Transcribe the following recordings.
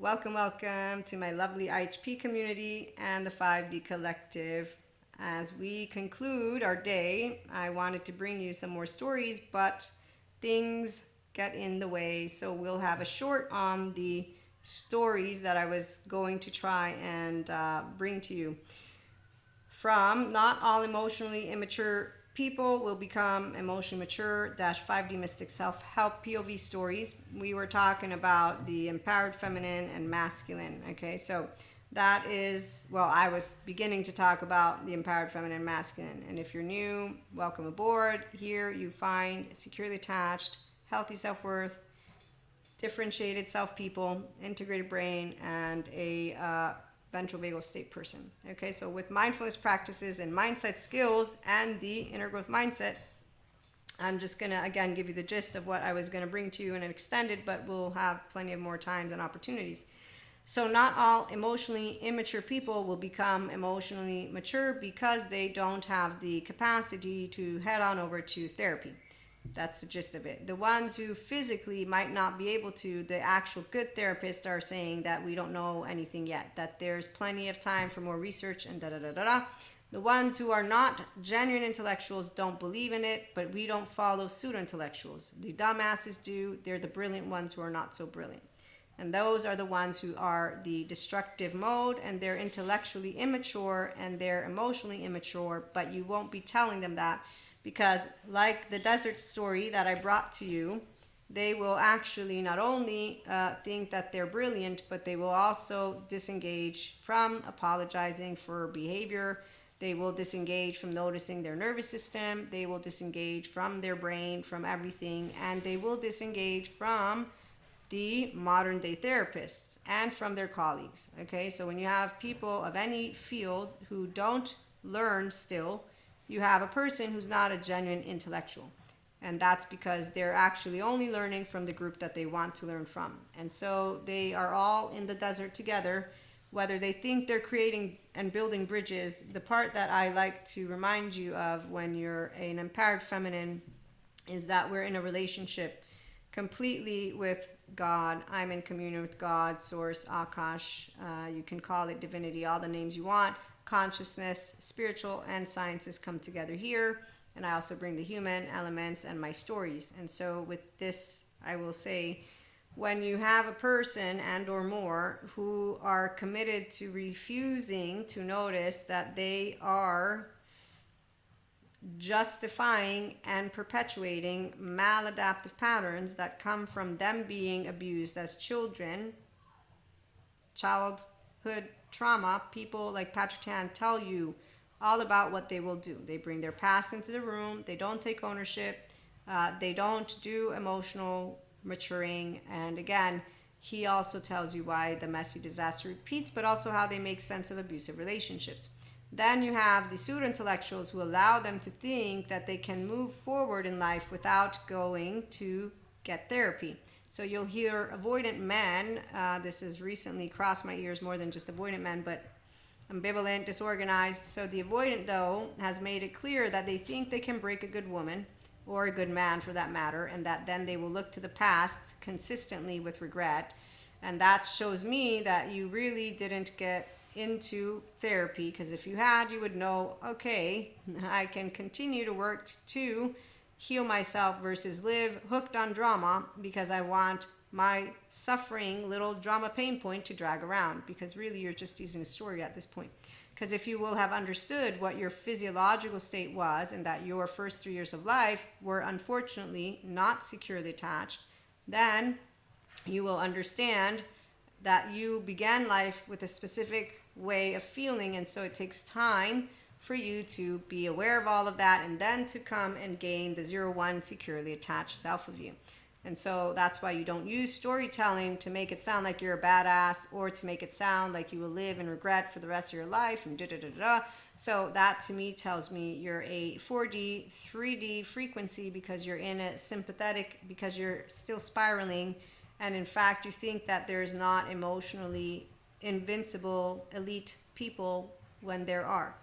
Welcome to my lovely IHP community and the 5D Collective. As we conclude our day, I wanted to bring you some more stories, but things get in the way. So we'll have a short on the stories that I was going to try and bring to you. From Not All Emotionally Immature People Will Become Emotionally Mature - 5D Mystic Self-Help POV Stories. We were talking about the empowered feminine and masculine. Okay, so that is, well, I was beginning to talk about the empowered feminine and masculine. And if you're new, welcome aboard. Here you find securely attached, healthy self-worth, differentiated self-people, integrated brain, and a ventral vagal state person. Okay, so with mindfulness practices and mindset skills and the inner growth mindset, I'm just gonna again give you the gist of what I was gonna bring to you in an extended, but we'll have plenty of more times and opportunities. So not all emotionally immature people will become emotionally mature because they don't have the capacity to head on over to therapy. That's the gist of it. The ones who physically might not be able to, the actual good therapists are saying that we don't know anything yet, that there's plenty of time for more research and da da da da da. The ones who are not genuine intellectuals don't believe in it, but we don't follow pseudo-intellectuals. The dumbasses do. They're the brilliant ones who are not so brilliant. And those are the ones who are the destructive mode, and they're intellectually immature and they're emotionally immature, but you won't be telling them that. Because like the desert story that I brought to you, they will actually not only think that they're brilliant, but they will also disengage from apologizing for behavior. They will disengage from noticing their nervous system. They will disengage from their brain, from everything. And they will disengage from the modern day therapists and from their colleagues. Okay, so when you have people of any field who don't learn still, you have a person who's not a genuine intellectual. And that's because they're actually only learning from the group that they want to learn from. And so they are all in the desert together, whether they think they're creating and building bridges. The part that I like to remind you of when you're an empowered feminine is that we're in a relationship completely with God. I'm in communion with God, Source, Akash. You can call it divinity, all the names you want. Consciousness, spiritual, and sciences come together here. And I also bring the human elements and my stories. And so with this, I will say, when you have a person and or more who are committed to refusing to notice that they are justifying and perpetuating maladaptive patterns that come from them being abused as children, childhood trauma, people like Patrick Tan tell you all about what they will do. They bring their past into the room. They don't take ownership. They don't do emotional maturing. And again, he also tells you why the messy disaster repeats, but also how they make sense of abusive relationships. Then you have the pseudo-intellectuals who allow them to think that they can move forward in life without going to get therapy. So you'll hear avoidant men, this has recently crossed my ears more than just avoidant men, but ambivalent, disorganized. So the avoidant, though, has made it clear that they think they can break a good woman, or a good man for that matter, and that then they will look to the past consistently with regret. And that shows me that you really didn't get into therapy, because if you had, you would know, okay, I can continue to work to heal myself versus live hooked on drama because I want my suffering little drama pain point to drag around, because really you're just using a story at this point. Because if you will have understood what your physiological state was and that your first 3 years of life were unfortunately not securely attached, then you will understand that you began life with a specific way of feeling, and so it takes time for you to be aware of all of that and then to come and gain the 0-1 securely attached self of you. And so that's why you don't use storytelling to make it sound like you're a badass or to make it sound like you will live in regret for the rest of your life and da da da da. So that to me tells me you're a 4D, 3D frequency because you're in a sympathetic, because you're still spiraling. And in fact, you think that there's not emotionally invincible elite people when there are,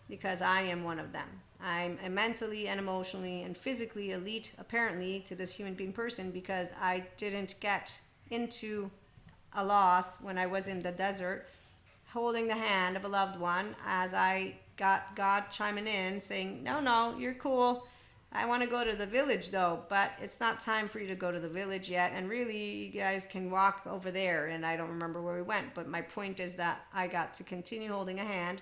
because I am one of them. I'm a mentally and emotionally and physically elite, apparently, to this human being person because I didn't get into a loss when I was in the desert, holding the hand of a loved one as I got God chiming in saying, no, no, you're cool. I want to go to the village though, but it's not time for you to go to the village yet. And really, you guys can walk over there. And I don't remember where we went, but my point is that I got to continue holding a hand.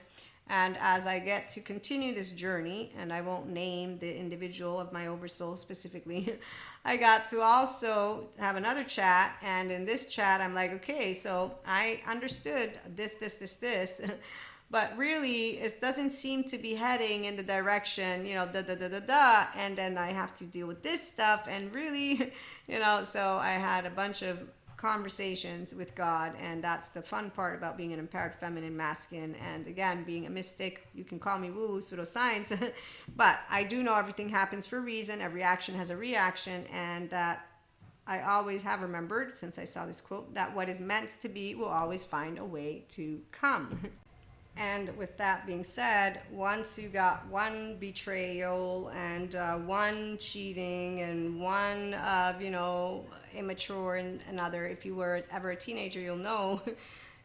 And as I get to continue this journey, and I won't name the individual of my oversoul specifically, I got to also have another chat. And in this chat, I'm like, okay, so I understood this. But really, it doesn't seem to be heading in the direction, and then I have to deal with this stuff. And really, so I had a bunch of conversations with God, and that's the fun part about being an empowered feminine masculine. And again, being a mystic, you can call me woo, pseudoscience, but I do know everything happens for a reason. Every action has a reaction, and that I always have remembered since I saw this quote that what is meant to be will always find a way to come. And with that being said, once you got one betrayal and one cheating and one of, immature and another, if you were ever a teenager, you'll know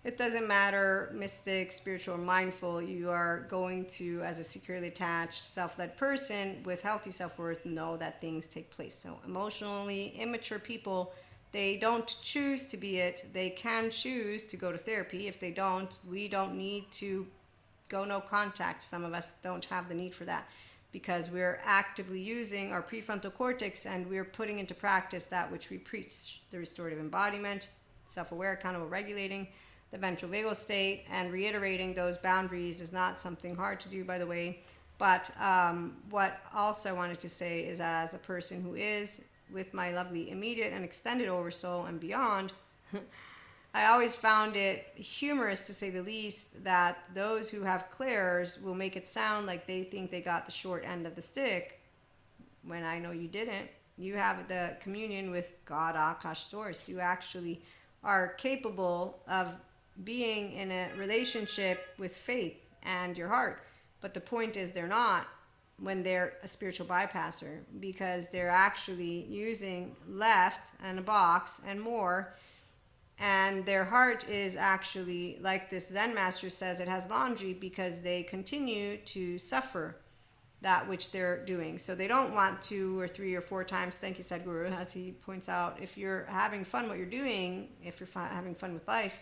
it doesn't matter, mystic, spiritual, or mindful, you are going to, as a securely attached, self-led person with healthy self-worth, know that things take place. So emotionally immature people, they don't choose to be it. They can choose to go to therapy. If they don't, we don't need to go no contact. Some of us don't have the need for that because we're actively using our prefrontal cortex and we're putting into practice that which we preach. The restorative embodiment, self-aware, accountable, regulating, the ventral vagal state, and reiterating those boundaries is not something hard to do, by the way. But what also I wanted to say is, as a person who is with my lovely immediate and extended oversoul and beyond, I always found it humorous, to say the least, that those who have clairs will make it sound like they think they got the short end of the stick, when I know you didn't. You have the communion with God, Akash, Source. You actually are capable of being in a relationship with faith and your heart. But the point is, they're not when they're a spiritual bypasser, because they're actually using left and a box and more, and their heart is actually, like this Zen master says, it has laundry, because they continue to suffer that which they're doing. So they don't want 2 or 3 or 4 times, thank you Sadhguru, as he points out, if you're having fun what you're doing, if you're having fun with life,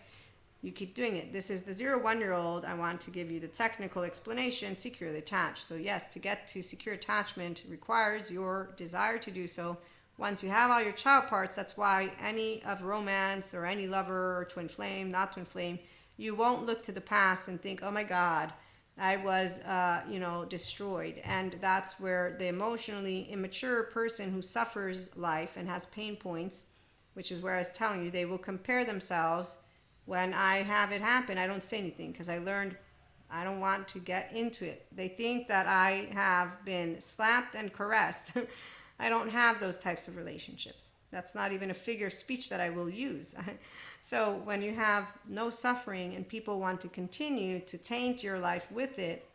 you keep doing it. This is the 0-1-year-old. I want to give you the technical explanation, securely attached. So yes, to get to secure attachment requires your desire to do so. Once you have all your child parts, that's why any of romance or any lover or twin flame, not twin flame, you won't look to the past and think, oh my God, I was, destroyed. And that's where the emotionally immature person who suffers life and has pain points, which is where I was telling you, they will compare themselves. When I have it happen, I don't say anything because I learned I don't want to get into it. They think that I have been slapped and caressed. I don't have those types of relationships. That's not even a figure of speech that I will use. So when you have no suffering and people want to continue to taint your life with it,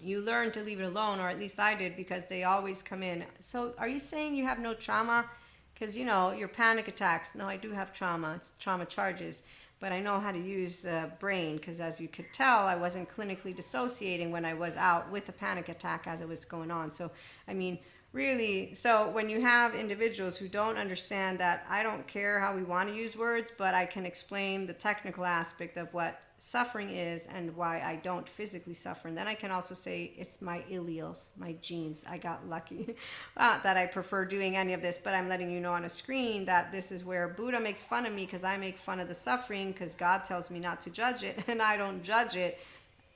you learn to leave it alone, or at least I did, because they always come in. So are you saying you have no trauma? Because, your panic attacks. No, I do have trauma. It's trauma charges. But I know how to use the brain, because as you could tell, I wasn't clinically dissociating when I was out with a panic attack as it was going on. So, really, so when you have individuals who don't understand that, I don't care how we want to use words, but I can explain the technical aspect of what suffering is and why I don't physically suffer. And then I can also say it's my alleles, my genes. I got lucky that I prefer doing any of this, but I'm letting you know on a screen that this is where Buddha makes fun of me, because I make fun of the suffering, because God tells me not to judge it, and I don't judge it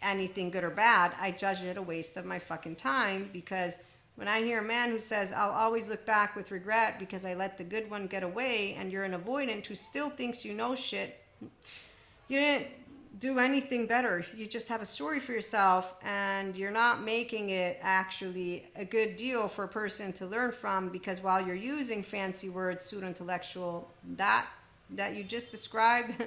anything good or bad. I judge it a waste of my fucking time, because when I hear a man who says, I'll always look back with regret because I let the good one get away, and you're an avoidant who still thinks you know shit, you didn't do anything better. You just have a story for yourself, and you're not making it actually a good deal for a person to learn from, because while you're using fancy words, pseudo-intellectual, that you just described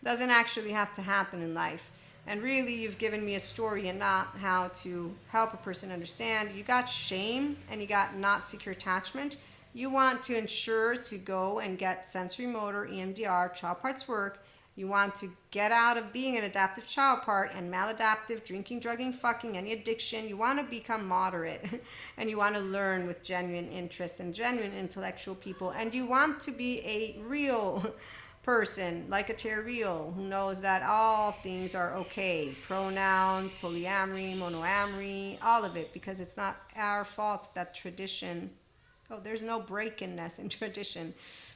doesn't actually have to happen in life. And really, you've given me a story and not how to help a person understand. You got shame and you got not secure attachment. You want to ensure to go and get sensory motor, EMDR, child parts work, You want to get out of being an adaptive child part and maladaptive, drinking, drugging, fucking, any addiction. You want to become moderate and you want to learn with genuine interest and genuine intellectual people. And you want to be a real person, like a Terriel, who knows that all things are okay. Pronouns, polyamory, monoamory, all of it, because it's not our fault that tradition, oh, there's no break-inness in tradition.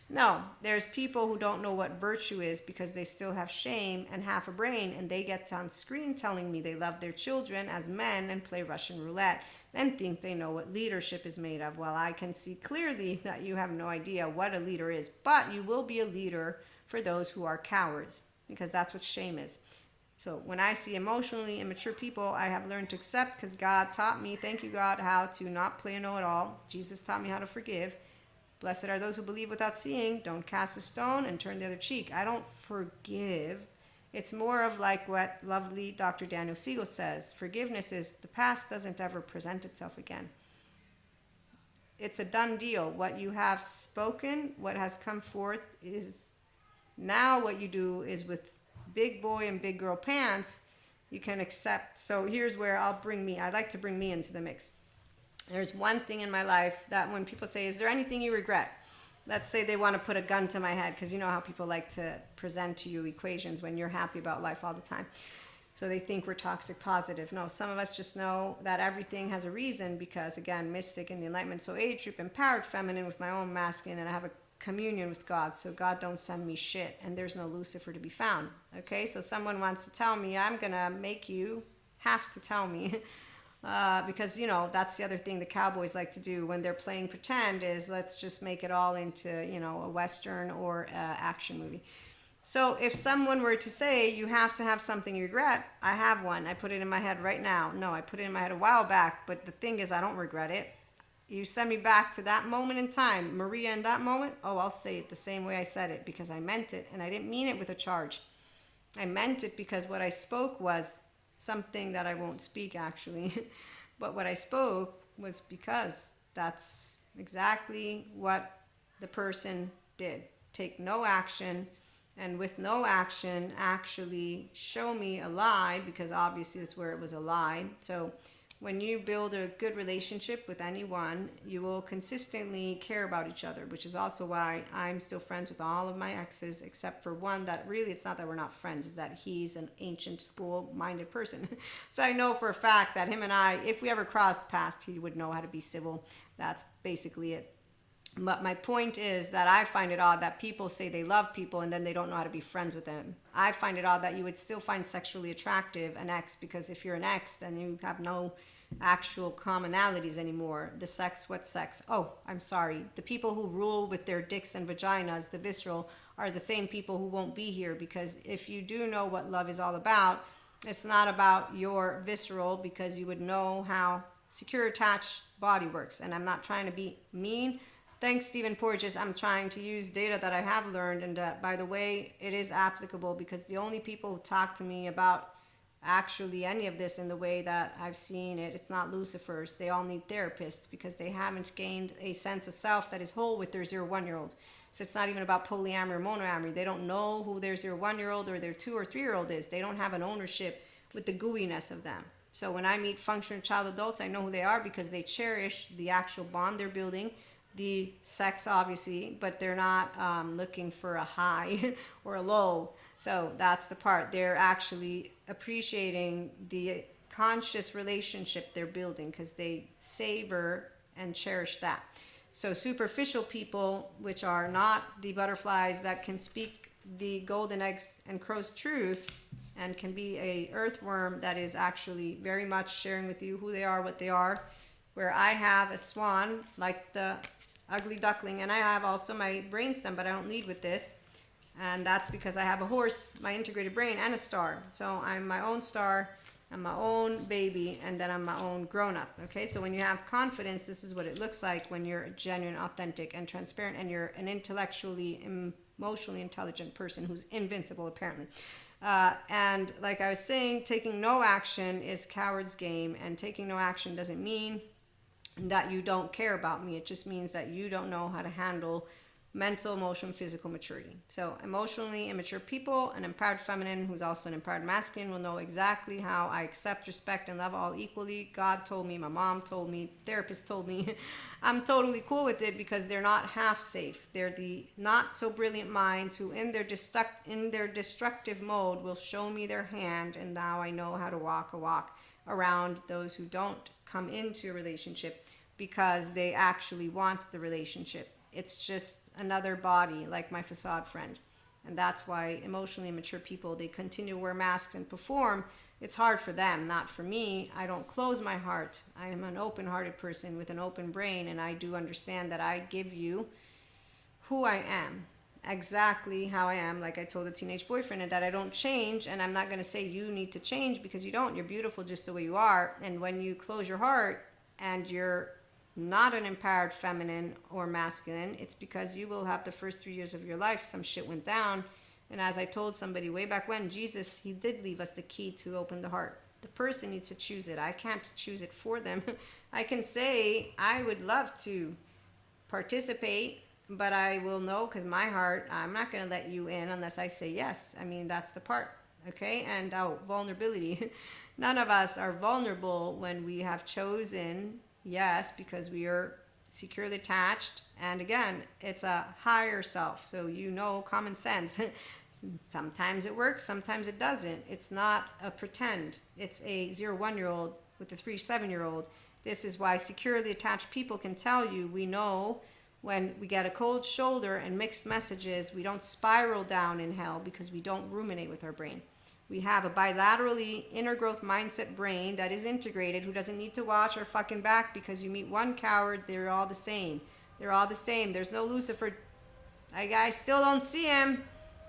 No, there's people who don't know what virtue is because they still have shame and half a brain, and they get on screen telling me they love their children as men and play Russian roulette and think they know what leadership is made of. Well, I can see clearly that you have no idea what a leader is, but you will be a leader for those who are cowards, because that's what shame is. So when I see emotionally immature people, I have learned to accept, because God taught me, thank you God, how to not play a know-it-all. Jesus taught me how to forgive. Blessed are those who believe without seeing. Don't cast a stone and turn the other cheek. I don't forgive. It's more of like what lovely Dr. Daniel Siegel says. Forgiveness is the past doesn't ever present itself again. It's a done deal. What you have spoken, what has come forth is now what you do is with big boy and big girl pants, you can accept. So here's where I like to bring me into the mix. There's one thing in my life that when people say, is there anything you regret? Let's say they want to put a gun to my head, because you know how people like to present to you equations when you're happy about life all the time. So they think we're toxic positive. No, some of us just know that everything has a reason, because again, mystic in the Enlightenment Soul Age group, empowered feminine with my own masculine, and I have a communion with God, so God don't send me shit, and there's no Lucifer to be found. Okay, so someone wants to tell me, I'm gonna make you have to tell me. Because, you know, that's the other thing the cowboys like to do when they're playing pretend is let's just make it all into, you know, a Western or action movie. So if someone were to say you have to have something you regret, I have one. I put it in my head right now. No, I put it in my head a while back, but the thing is I don't regret it. You send me back to that moment in time, Maria, in that moment, oh, I'll say it the same way I said it, because I meant it, and I didn't mean it with a charge. I meant it because what I spoke was something that I won't speak actually, but what I spoke was because that's exactly what the person did. Take no action, and with no action actually show me a lie, because obviously that's where it was a lie. So when you build a good relationship with anyone, you will consistently care about each other, which is also why I'm still friends with all of my exes, except for one that really, it's not that we're not friends, it's that he's an ancient school-minded person. So I know for a fact that him and I, if we ever crossed paths, he would know how to be civil. That's basically it. But my point is that I find it odd that people say they love people and then they don't know how to be friends with them. I find it odd that you would still find sexually attractive an ex, because if you're an ex, then you have no actual commonalities anymore. The sex, what sex? Oh, I'm sorry. The people who rule with their dicks and vaginas, the visceral, are the same people who won't be here, because if you do know what love is all about, it's not about your visceral, because you would know how secure attached body works. And I'm not trying to be mean. Thanks, Stephen Porges. I'm trying to use data that I have learned, and by the way, it is applicable, because the only people who talk to me about actually any of this in the way that I've seen it, it's not Lucifers. They all need therapists, because they haven't gained a sense of self that is whole with their 0-1-year-old. So it's not even about polyamory or monoamory. They don't know who their 0-1-year-old or their 2 or 3-year-old is. They don't have an ownership with the gooiness of them. So when I meet functional child adults, I know who they are, because they cherish the actual bond they're building, the sex obviously, but they're not looking for a high or a low. So that's the part. They're actually appreciating the conscious relationship they're building, because they savor and cherish that. So superficial people, which are not the butterflies that can speak the golden eggs and crow's truth, and can be a earthworm that is actually very much sharing with you who they are, what they are, where I have a swan like the ugly duckling, and I have also my brainstem, but I don't lead with this, and that's because I have a horse, my integrated brain, and a star. So I'm my own star, I'm my own baby, and then I'm my own grown-up. Okay, so when you have confidence, this is what it looks like when you're a genuine, authentic, and transparent, and you're an intellectually, emotionally intelligent person who's invincible apparently. And like I was saying, taking no action is coward's game, and taking no action doesn't mean that you don't care about me. It just means that you don't know how to handle mental, emotional, physical maturity. So emotionally immature people, an empowered feminine who's also an empowered masculine will know exactly how I accept, respect, and love all equally. God told me, my mom told me, therapist told me. I'm totally cool with it because they're not half safe. They're the not so brilliant minds who in their destructive mode will show me their hand, and now I know how to walk a walk around those who don't come into a relationship because they actually want the relationship. It's just another body, like my facade friend. And that's why emotionally immature people, they continue to wear masks and perform. It's hard for them, not for me. I don't close my heart. I am an open-hearted person with an open brain, and I do understand that I give you who I am, exactly how I am, like I told a teenage boyfriend, and that I don't change. And I'm not going to say you need to change, because you don't. You're beautiful just the way you are. And when you close your heart and you're not an empowered feminine or masculine, it's because you will have the first 3 years of your life, some shit went down. And as I told somebody way back when, Jesus, he did leave us the key to open the heart. The person needs to choose it. I can't choose it for them. I can say I would love to participate, but I will know, because my heart, I'm not going to let you in unless I say yes. I mean, that's the part. Okay. And vulnerability. None of us are vulnerable when we have chosen yes, because we are securely attached. And again, it's a higher self. So, common sense. Sometimes it works, sometimes it doesn't. It's not a pretend. It's a 0-1-year-old with a 3-7-year-old. This is why securely attached people can tell you, we know when we get a cold shoulder and mixed messages, we don't spiral down in hell because we don't ruminate with our brain. We have a bilaterally inner growth mindset brain that is integrated, who doesn't need to watch our fucking back, because you meet one coward, they're all the same. They're all the same. There's no Lucifer. I still don't see him.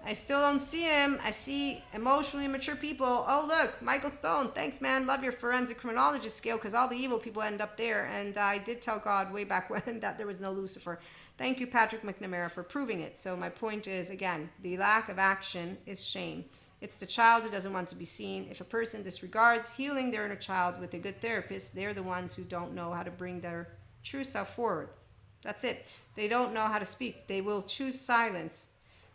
I see emotionally mature people. Oh, look, Michael Stone. Thanks, man. Love your forensic criminologist scale, because all the evil people end up there. And I did tell God way back when that there was no Lucifer. Thank you, Patrick McNamara, for proving it. So my point is, again, the lack of action is shame. It's the child who doesn't want to be seen. If a person disregards healing their inner child with a good therapist, they're the ones who don't know how to bring their true self forward. That's it. They don't know how to speak. They will choose silence.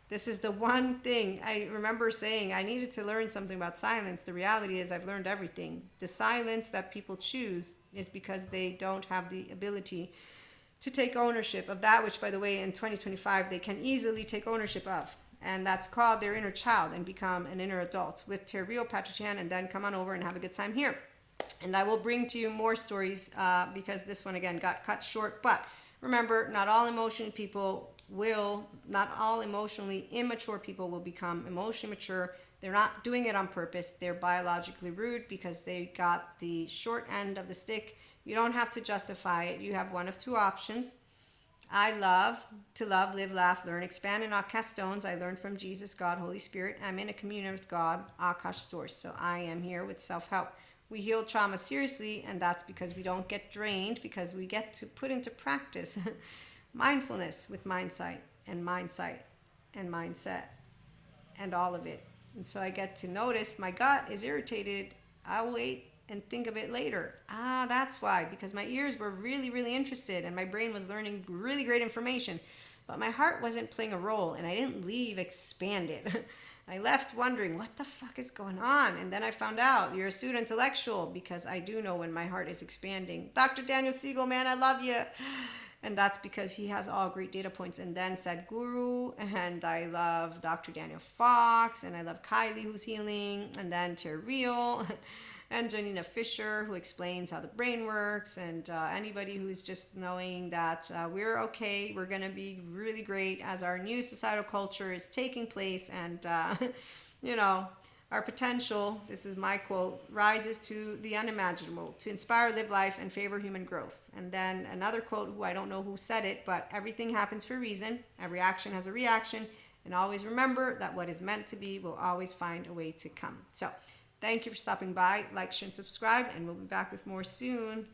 This is the one thing I remember saying. I needed to learn something about silence. The reality is I've learned everything. The silence that people choose is because they don't have the ability to take ownership of that, which, by the way, in 2025, they can easily take ownership of. And that's called their inner child, and become an inner adult with Terrio Patrician, and then come on over and have a good time here. And I will bring to you more stories because this one, again, got cut short. But remember, not all emotionally immature people will become emotionally mature. They're not doing it on purpose. They're biologically rude because they got the short end of the stick. You don't have to justify it. You have one of two options. I love to love, live, laugh, learn, expand, and cast stones. I learned from Jesus, God, Holy Spirit. I'm in a communion with God, Akash source. So I am here with self-help. We heal trauma seriously, and that's because we don't get drained, because we get to put into practice mindfulness with mindset and mindset and all of it. And so I get to notice my gut is irritated. I'll wait and think of it later. That's why, because my ears were really, really interested, and my brain was learning really great information, but my heart wasn't playing a role, and I didn't leave expanded. I left wondering, what the fuck is going on? And then I found out you're a pseudo-intellectual, because I do know when my heart is expanding. Dr. Daniel Siegel, man, I love you. And that's because he has all great data points. And then Sadhguru, and I love Dr. Daniel Fox, and I love Kylie, who's healing, and then Terrio, and Janina Fisher, who explains how the brain works, and anybody who's just knowing that we're okay, we're going to be really great as our new societal culture is taking place, and, our potential, this is my quote, rises to the unimaginable, to inspire, live life, and favor human growth. And then another quote, who I don't know who said it, but everything happens for a reason. Every action has a reaction. And always remember that what is meant to be will always find a way to come. So thank you for stopping by. Like, share, and subscribe, and we'll be back with more soon.